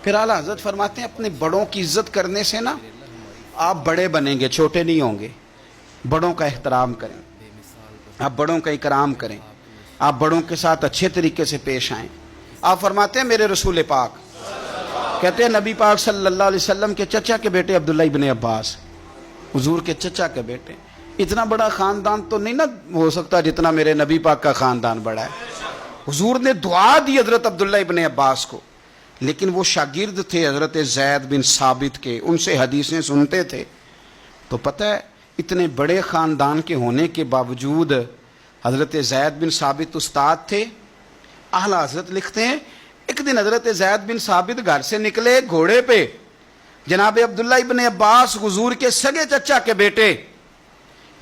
پھر اعلیٰ حضرت فرماتے ہیں اپنے بڑوں کی عزت کرنے سے نا آپ بڑے بنیں گے، چھوٹے نہیں ہوں گے۔ بڑوں کا احترام کریں، آپ بڑوں کا اکرام کریں، آپ بڑوں کے ساتھ اچھے طریقے سے پیش آئیں۔ آپ فرماتے ہیں میرے رسول پاک کہتے ہیں نبی پاک صلی اللہ علیہ وسلم کے چچا کے بیٹے عبداللہ ابن عباس، حضور کے چچا کے بیٹے، اتنا بڑا خاندان تو نہیں نا ہو سکتا جتنا میرے نبی پاک کا خاندان بڑا ہے۔ حضور نے دعا دی حضرت عبداللہ ابن عباس کو، لیکن وہ شاگرد تھے حضرت زید بن ثابت کے، ان سے حدیثیں سنتے تھے۔ تو پتہ ہے اتنے بڑے خاندان کے ہونے کے باوجود حضرت زید بن ثابت استاد تھے۔ اعلیٰ حضرت لکھتے ہیں ایک دن حضرت زید بن ثابت گھر سے نکلے گھوڑے پہ، جناب عبداللہ ابن عباس حضور کے سگے چچا کے بیٹے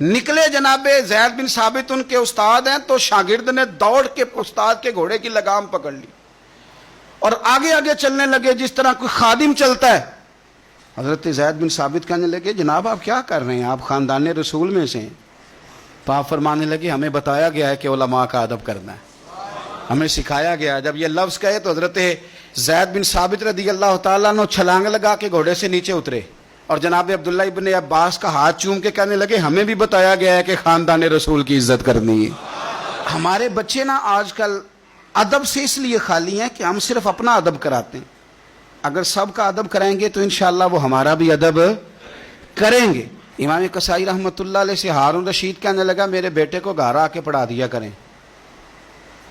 نکلے، جناب زید بن ثابت ان کے استاد ہیں، تو شاگرد نے دوڑ کے استاد کے گھوڑے کی لگام پکڑ لی اور آگے آگے چلنے لگے جس طرح کوئی خادم چلتا ہے۔ حضرت زید بن ثابت کہنے لگے جناب آپ کیا کر رہے ہیں، آپ خاندان رسول میں سے ہیں؟ تو آپ فرمانے لگے ہمیں بتایا گیا ہے کہ علماء کا ادب کرنا ہے، ہمیں سکھایا گیا ہے۔ جب یہ لفظ کہے تو حضرت زید بن ثابت رضی اللہ تعالیٰ عنہ چھلانگ لگا کے گھوڑے سے نیچے اترے اور جناب عبداللہ ابن عباس کا ہاتھ چوم کے کہنے لگے ہمیں بھی بتایا گیا ہے کہ خاندان رسول کی عزت کرنی ہے۔ ہمارے بچے نا آج کل ادب سے اس لیے خالی ہیں کہ ہم صرف اپنا ادب کراتے ہیں، اگر سب کا ادب کرائیں گے تو انشاءاللہ وہ ہمارا بھی ادب کریں گے۔ امام قصائی رحمۃ اللہ علیہ سے ہارون رشید کہنے لگا میرے بیٹے کو گھر آ کے پڑھا دیا کریں،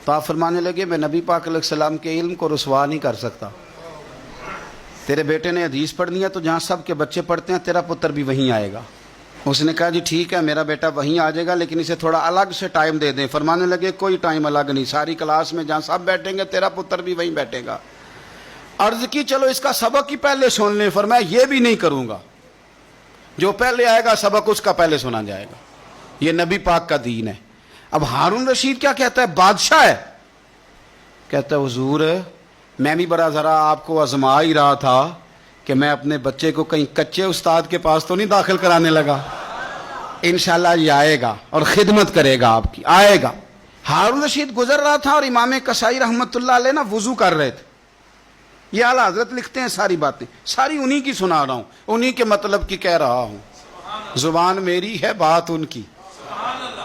تو آپ فرمانے لگے میں نبی پاک علیہ السلام کے علم کو رسوا نہیں کر سکتا، تیرے بیٹے نے حدیث پڑھنی ہے تو جہاں سب کے بچے پڑھتے ہیں تیرا پتر بھی وہیں آئے گا۔ اس نے کہا جی ٹھیک ہے میرا بیٹا وہیں آ جائے گا، لیکن اسے تھوڑا الگ سے ٹائم دے دیں۔ فرمانے لگے کوئی ٹائم الگ نہیں، ساری کلاس میں جہاں سب بیٹھیں گے تیرا پتر بھی وہیں بیٹھے گا۔ عرض کی چلو اس کا سبق ہی پہلے سن لیں، فرمایا یہ بھی نہیں کروں گا، جو پہلے آئے گا سبق اس کا پہلے سنا جائے گا، یہ نبی پاک کا دین ہے۔ اب ہارون رشید کیا کہتا ہے، بادشاہ ہے، کہتا ہے حضور میں بھی بڑا ذرا آپ کو آزما ہی رہا تھا کہ میں اپنے بچے کو کہیں کچے استاد کے پاس تو نہیں داخل کرانے لگا، انشاءاللہ یہ آئے گا اور خدمت کرے گا آپ کی، آئے گا۔ ہارون رشید گزر رہا تھا اور امام قصائی رحمۃ اللہ علیہ نا وضو کر رہے تھے۔ یہ اعلیٰ حضرت لکھتے ہیں ساری باتیں ساری انہی کی سنا رہا ہوں، انہی کے مطلب کی کہہ رہا ہوں، زبان میری ہے بات ان کی،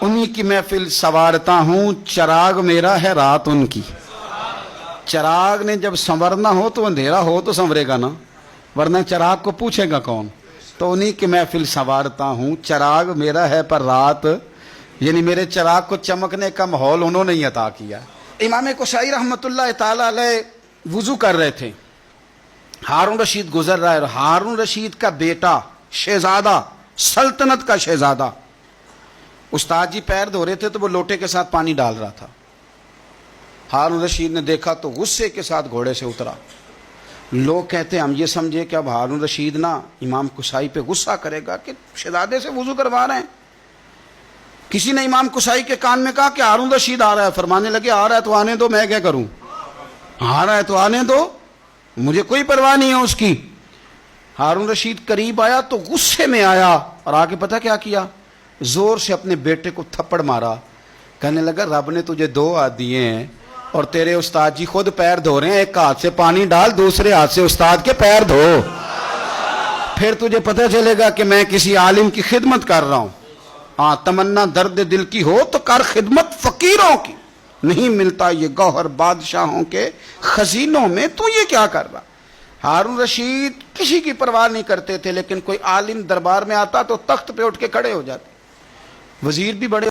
انہی کی محفل سنوارتا ہوں، چراغ میرا ہے رات ان کی۔ چراغ نے جب سنورنا ہو تو اندھیرا ہو تو سنورے گا نا، ورنہ چراغ کو پوچھے گا کون؟ تو انہی کی محفل سنوارتا ہوں، چراغ میرا ہے پر رات، یعنی میرے چراغ کو چمکنے کا ماحول انہوں نے ہی عطا کیا۔ امام قصائی رحمۃ اللہ تعالی علیہ وضو کر رہے تھے، ہارون رشید گزر رہا ہے، اور ہارون رشید کا بیٹا شہزادہ، سلطنت کا شہزادہ، استاد جی پیر دھو رہے تھے تو وہ لوٹے کے ساتھ پانی ڈال رہا تھا۔ ہارون رشید نے دیکھا تو غصے کے ساتھ گھوڑے سے اترا۔ لوگ کہتے ہیں ہم یہ سمجھے کہ اب ہارون رشید نا امام قصائی پہ غصہ کرے گا کہ شہزادے سے وضو کروا رہے ہیں۔ کسی نے امام قصائی کے کان میں کہا کہ ہارون رشید آ رہا ہے، فرمانے لگے آ رہا ہے تو آنے دو، میں کیا کروں، آ رہا ہے تو آنے دو، مجھے کوئی پرواہ نہیں ہے اس کی۔ ہارون رشید قریب آیا تو غصے میں آیا اور آگے پتہ کیا کیا، زور سے اپنے بیٹے کو تھپڑ مارا، کہنے لگا رب نے تجھے دو ہاتھ دیے ہیں اور تیرے استاد جی خود پیر دھو رہے ہیں، ایک ہاتھ سے پانی ڈال دوسرے ہاتھ سے استاد کے پیر دھو، پھر تجھے پتہ چلے گا کہ میں کسی عالم کی خدمت کر رہا ہوں۔ ہاں تمنا درد دل کی ہو تو کر خدمت فقیروں کی، نہیں ملتا یہ گوہر بادشاہوں کے خزینوں میں، تو یہ کیا کر رہا۔ ہارون رشید کسی کی پرواہ نہیں کرتے تھے، لیکن کوئی عالم دربار میں آتا تو تخت پہ اٹھ کے کھڑے ہو جاتے، وزیر بھی بڑے